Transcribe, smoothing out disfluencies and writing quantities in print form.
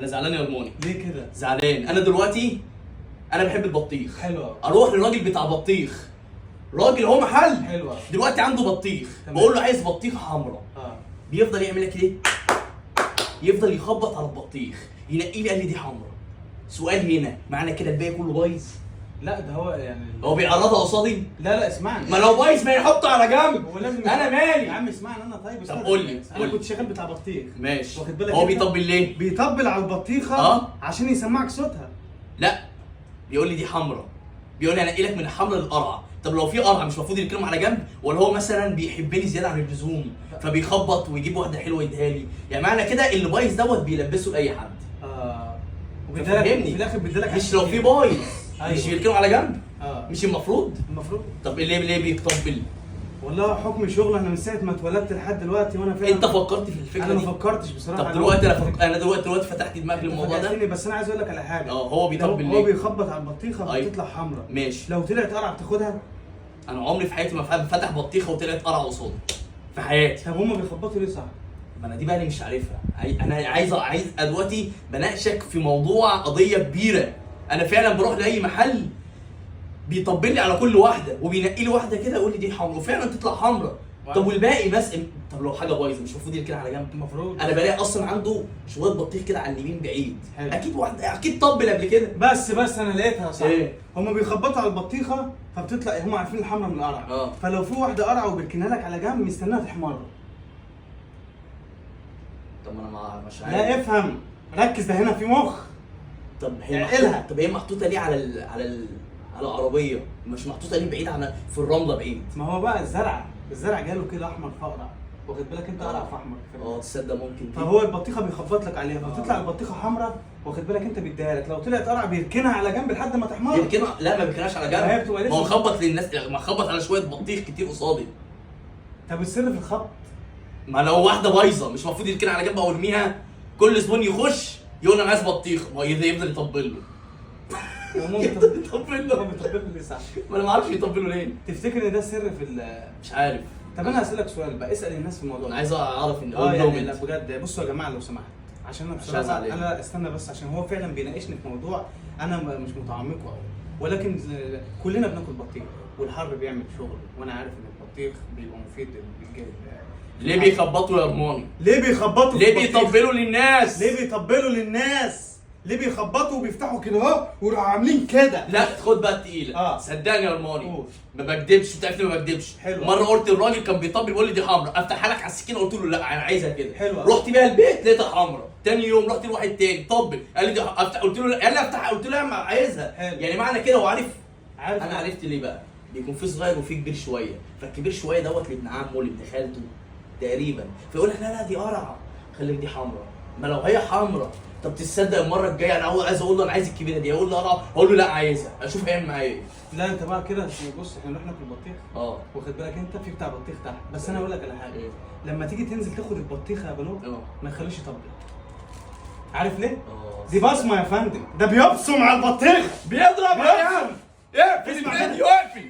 انا زعلان يا رماني. ليه كده؟ زعلان انا دلوقتي. انا بحب البطيخ. حلوه. اروح للراجل بتاع بطيخ، راجل هو محل حلوه. دلوقتي عنده بطيخ، تمام. بقول له عايز بطيخه حمراء. بيفضل يعمل لك ايه؟ يفضل يخبط على البطيخ ينقي لي، قال لي دي حمراء. سؤال هنا، معنى كده الباقي كله بايظ؟ لا ده هو يعني هو بيعرضها قصادي؟ لا اسمعني. ما لو بايظ ما يحطه على جنب. هو لازم انا مالي يا عم اسمعني انا طيب. طب قول لي انا كنت شغال بتاع بطيخ. ماشي. واخد بالك هو انت؟ بيطبل ليه؟ بيطبل على البطيخه عشان يسمعك صوتها. لا بيقول لي دي حمراء، بيقول لي انقي لك من الحمراء للقرعه. طب لو في قرعه مش المفروض يركنهم على جنب؟ ولا هو مثلا بيحبني زياده عن اللزوم فبيخبط ويجيب واحده حلوه يديها لي؟ يعني معنى كده اللي بايظ دوت بيلبسه لاي حد. وبيدالك فهمني. في الاخر بيدالك مش لو في بايظ أيوة. مش يركنوا على جنب؟ مش المفروض. طب ليه بيطبل؟ والله حكم شغل انا من ساعه ما اتولدت لحد دلوقتي وانا فعلا. انت فكرت في الفكره انا دي؟ ما فكرتش بصراحه. طب دلوقتي انا دلوقتي فتحت دماغي للموضوع ده. بس انا عايز اقول لك على حاجه. هو بيطبل ليه؟ هو بيخبط على البطيخه أيوة. بتطلع حمراء. ماشي. لو طلعت قرعه بتاخدها؟ انا عمري في حياتي ما فتح بطيخه وطلعت قرعه قصادي في حياتي. طب هما بيخبطوا ليه صح؟ ما انا دي بقى اللي مش عارفها. انا عايز دلوقتي بناقشك في موضوع قضيه كبيره. انا فعلا بروح لاي محل بيطبل لي على كل واحده وبينقي لي واحده كده يقول لي دي حمراء وفعلا تطلع حمراء. طب والباقي بس طب لو حاجه بايظه مش المفروض يركنها على جنب؟ المفروض. انا بلاقي اصلا عنده شويه بطيخ كده على اليمين بعيد. حلو. اكيد واحد اكيد طبل قبل كده. بس انا لقيتها صح. ايه؟ هما بيخبطوا على البطيخه فبتطلع، هما عارفين الحمراء من القرعه. اه. فلو في واحده قرعه وبيركنها لك على جنب مستناها تحمر. طب انا مش عارف. لا افهم ركز، ده هنا في مخ. طب هي اعقلها. طب هي محطوطه ليه على العربيه؟ مش محطوطه ليه بعيد عن في الرمله بعيد؟ ما هو بقى الزرع جاله كده احمر فقرع، واخد بالك انت؟ قرع في احمر. تصدق ممكن دي. فهو البطيخه بيخبط لك عليها فتطلع البطيخه حمراء، واخد بالك انت؟ بيديها لك. لو طلعت قرع بيركنها على جنب لحد ما تحمر. يركنها؟ لا ما بيركنهاش على هي جنب. بتبقى ما هو لسه. خبط للناس، ما خبط على شويه بطيخ كتير قصادي. طب السر في الخبط. ما لو واحده بايظه مش المفروض يركنها على جنب او يرميها؟ كل زبون يخش يقول انا عايز بطيخ، ما يفضل يطبل له. يطبل له. ليه صح؟ ما انا ما اعرفش يطبلوا ليه. تفتكر ان ده السر في مش عارف. طب انا هسألك سؤال بقى، اسأل الناس في الموضوع انا ده. عايز اعرف ان يعني لا بجد بصوا يا جماعه لو سمحت، عشان انا مش بصراحه عايز انا استنى بس، عشان هو فعلا بيناقشني في موضوع انا مش متعمقه قوي، ولكن كلنا بناكل بطيخ والحر بيعمل شغل، وانا عارف ان البطيخ بيبقى مفيد للجلد. ليه بيخبطوا يا رماني؟ ليه بيخبطوا؟ ليه بيطبلوا للناس؟ ليه بيطبلوا للناس؟ ليه بيخبطوا وبيفتحوا كده اهو ويروحوا عاملين كده؟ لا خد بقى التقيله. صدقني يا رماني ما بكدبش، انت عارف ليه ما بكدبش؟ حلو. مره قلت الراجل كان بيطبل بيقول لي دي حمراء، افتحها لك على السكينه قلت له لا انا عايزها كده. حلوة. رحت بيها البيت لقيتها حمراء. تاني يوم رحت لواحد تاني طبل قال لي دي افتح، قلت له لا، قال لي افتحها قلت له لا ما عايزها. حلو. يعني معنى كده هو عارف انا ده. عرفت ليه بقى؟ بيكون في صغير وفي كبير شويه، فالكبير شويه دوت لابن عمه لابن خالته تقريبا، فيقول لك لا دي قرعه خليك دي حمراء. ما لو هي حمراء طب تصدق المره الجايه انا عايز اقول له انا عايز الكبيره دي، اقول له قرعه اقول له لا عايزها، اشوف هيعمل معايا ايه. لا انت بقى كده بص، احنا رحنا في البطيخ. واخد بالك انت؟ في بتاع بطيخ تحت، بس انا اقول لك على حاجه. لما تيجي تنزل تاخد البطيخه يا بنو ما تخليش يطبل. عارف ليه؟ دي بصمه يا فندم، ده بيبصم على البطيخ. بيضرب يا عم. اقفل الفيديو اقفل.